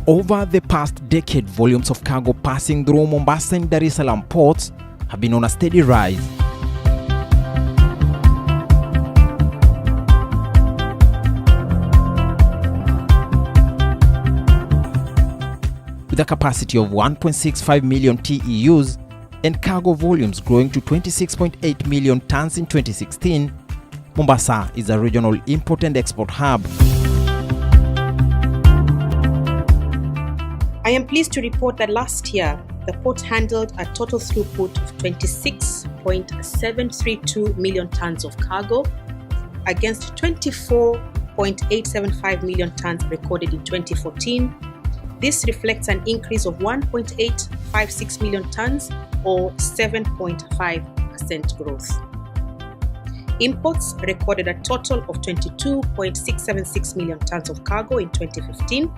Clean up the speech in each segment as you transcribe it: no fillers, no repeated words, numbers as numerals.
Over the past decade, volumes of cargo passing through Mombasa and Dar es Salaam ports have been on a steady rise. With a capacity of 1.65 million TEUs and cargo volumes growing to 26.8 million tons in 2016, Mombasa is a regional import and export hub. I am pleased to report that last year, the port handled a total throughput of 26.732 million tons of cargo against 24.875 million tons recorded in 2014. This reflects an increase of 1.856 million tons or 7.5% growth. Imports recorded a total of 22.676 million tons of cargo in 2015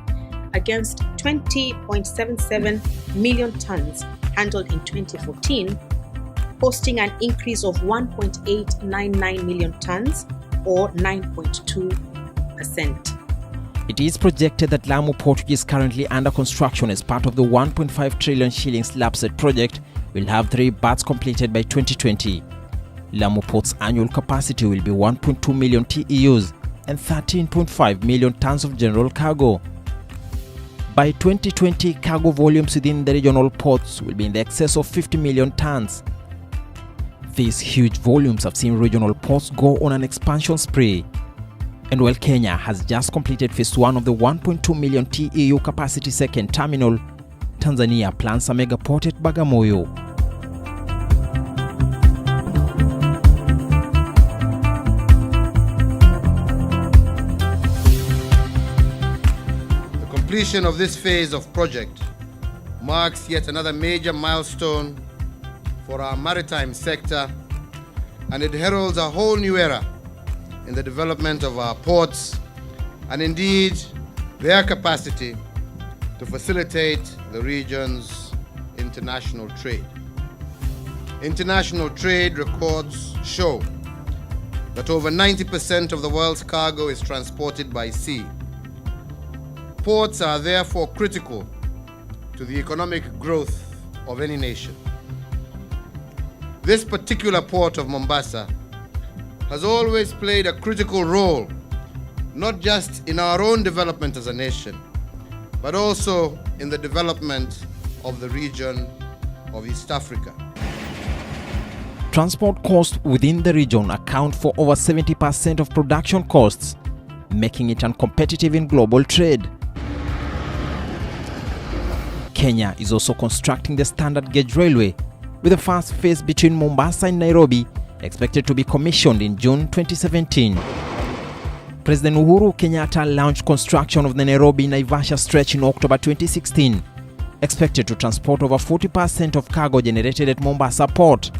against 20.77 million tons handled in 2014, posting an increase of 1.899 million tons or 9.2%. It is projected that Lamu Port, which is currently under construction as part of the 1.5 trillion shillings LAPSSET project, will have 3 berths completed by 2020. Lamu Port's annual capacity will be 1.2 million TEUs and 13.5 million tons of general cargo. By 2020, cargo volumes within the regional ports will be in the excess of 50 million tons. These huge volumes have seen regional ports go on an expansion spree. And while Kenya has just completed phase 1 of the 1.2 million TEU capacity second terminal, Tanzania plans a mega port at Bagamoyo. Completion of this phase of project marks yet another major milestone for our maritime sector, and it heralds a whole new era in the development of our ports and indeed their capacity to facilitate the region's international trade. International trade records show that over 90% of the world's cargo is transported by sea. Ports are therefore critical to the economic growth of any nation. This particular port of Mombasa has always played a critical role, not just in our own development as a nation, but also in the development of the region of East Africa. Transport costs within the region account for over 70% of production costs, making it uncompetitive in global trade. Kenya is also constructing the standard gauge railway, with the first phase between Mombasa and Nairobi expected to be commissioned in June 2017. President Uhuru Kenyatta launched construction of the Nairobi-Naivasha stretch in October 2016, expected to transport over 40% of cargo generated at Mombasa Port.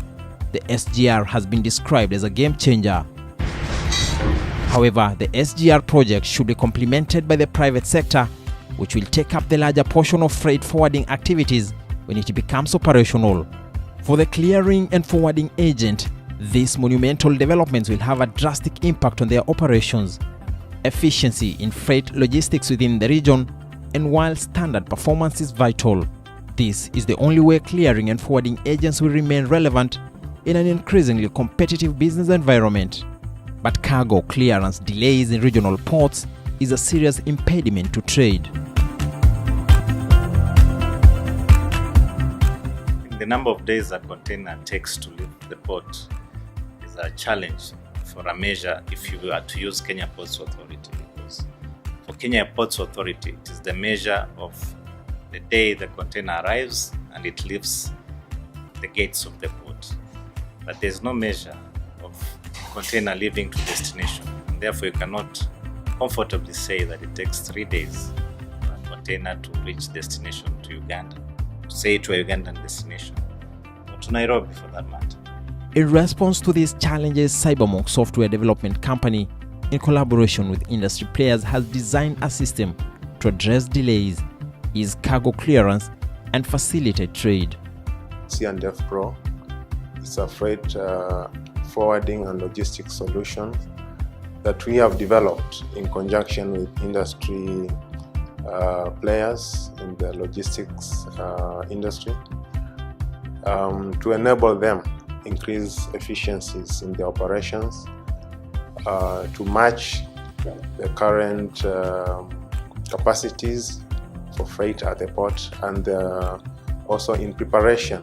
The SGR has been described as a game changer. However, the SGR project should be complemented by the private sector, which will take up the larger portion of freight forwarding activities when it becomes operational. For the clearing and forwarding agent, these monumental developments will have a drastic impact on their operations, efficiency in freight logistics within the region, and while standard performance is vital, this is the only way clearing and forwarding agents will remain relevant in an increasingly competitive business environment. But cargo clearance delays in regional ports is a serious impediment to trade. The number of days a container takes to leave the port is a challenge for a measure if you were to use Kenya Ports Authority, because for Kenya Ports Authority it is the measure of the day the container arrives and it leaves the gates of the port. But there's no measure of container leaving to destination, and therefore you cannot comfortably say that it takes 3 days for a container to reach destination to Uganda, say to a Ugandan destination, or to Nairobi for that matter. In response to these challenges, Cybermonk Software Development Company, in collaboration with industry players, has designed a system to address delays, ease cargo clearance, and facilitate trade. C&F PRO is a freight forwarding and logistics solution that we have developed in conjunction with industry players in the logistics industry to enable them increase efficiencies in the operations to match the current capacities for freight at the port, and also in preparation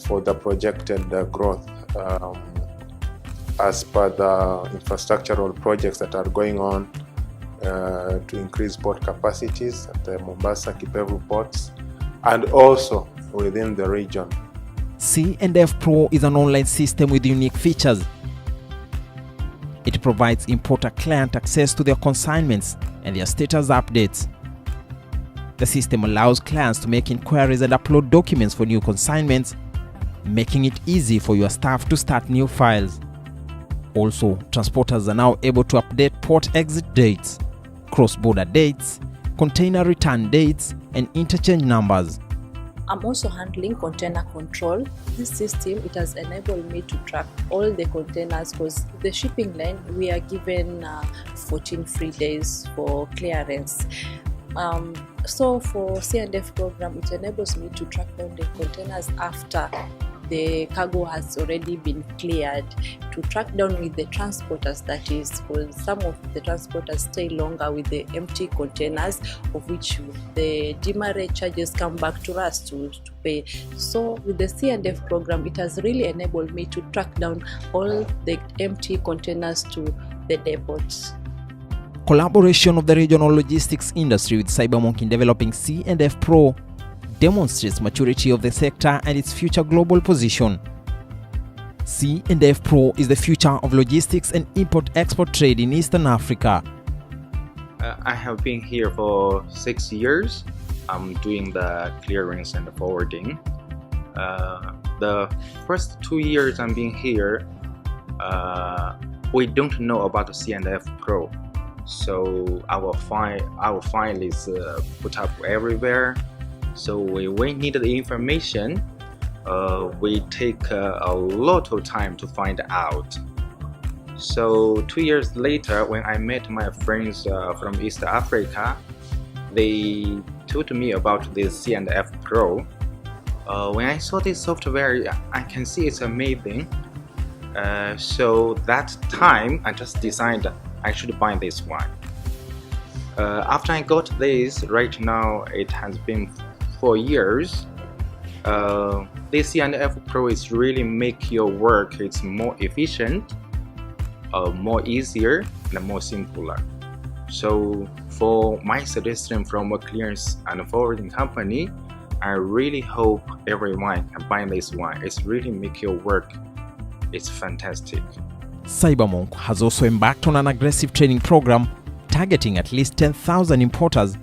for the projected growth as per the infrastructural projects that are going on to increase port capacities at the Mombasa, Kipevu ports, and also within the region. C&F PRO is an online system with unique features. It provides importer client access to their consignments and their status updates. The system allows clients to make inquiries and upload documents for new consignments, making it easy for your staff to start new files. Also, transporters are now able to update port exit dates, cross-border dates, container return dates, and interchange numbers. I'm also handling container control. This system, it has enabled me to track all the containers, because the shipping line, we are given 14 free days for clearance. So for C&F program, it enables me to track down the containers after the cargo has already been cleared, to track down with the transporters, that is, because some of the transporters stay longer with the empty containers, of which the demurrage charges come back to us to pay. So with the C&F program, it has really enabled me to track down all the empty containers to the depots. Collaboration of the regional logistics industry with Cybermonk in developing C&F PRO demonstrates maturity of the sector and its future global position. C&F PRO is the future of logistics and import-export trade in Eastern Africa. I have been here for 6 years. I'm doing the clearance and the forwarding. The first 2 years I'm being here, we don't know about the C&F PRO. So our file is put up everywhere. So we need the information. We take a lot of time to find out. So 2 years later, when I met my friends from East Africa, they told me about this C&F PRO. When I saw this software, I can see it's amazing. So that time, I just decided I should buy this one. After I got this, right now it has been 4 years. This C&F PRO is really make your work, it's more efficient, more easier, and more simpler. So for my suggestion from a clearance and forwarding company, I really hope everyone can buy this one. It's really make your work, it's fantastic. Cybermonk has also embarked on an aggressive training program targeting at least 10,000 importers,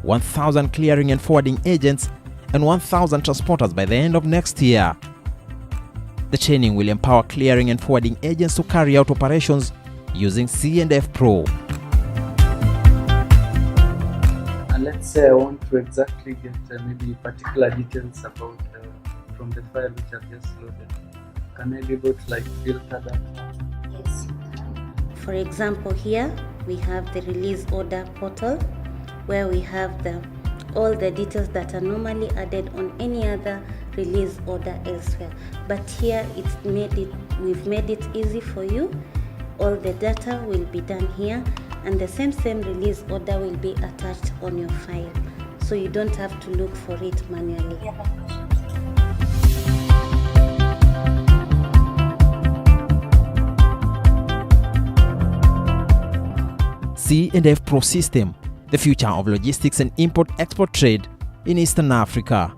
1,000 clearing and forwarding agents, and 1,000 transporters by the end of next year. The training will empower clearing and forwarding agents to carry out operations using C&F PRO. And let's say I want to exactly get maybe particular details about from the file which I've just loaded. Can I be able to filter that? Yes. For example, here we have the release order portal, where we have all the details that are normally added on any other release order elsewhere. But here we've made it easy for you. All the data will be done here, and the same release order will be attached on your file, so you don't have to look for it manually. C&F PRO system, the future of logistics and import-export trade in Eastern Africa.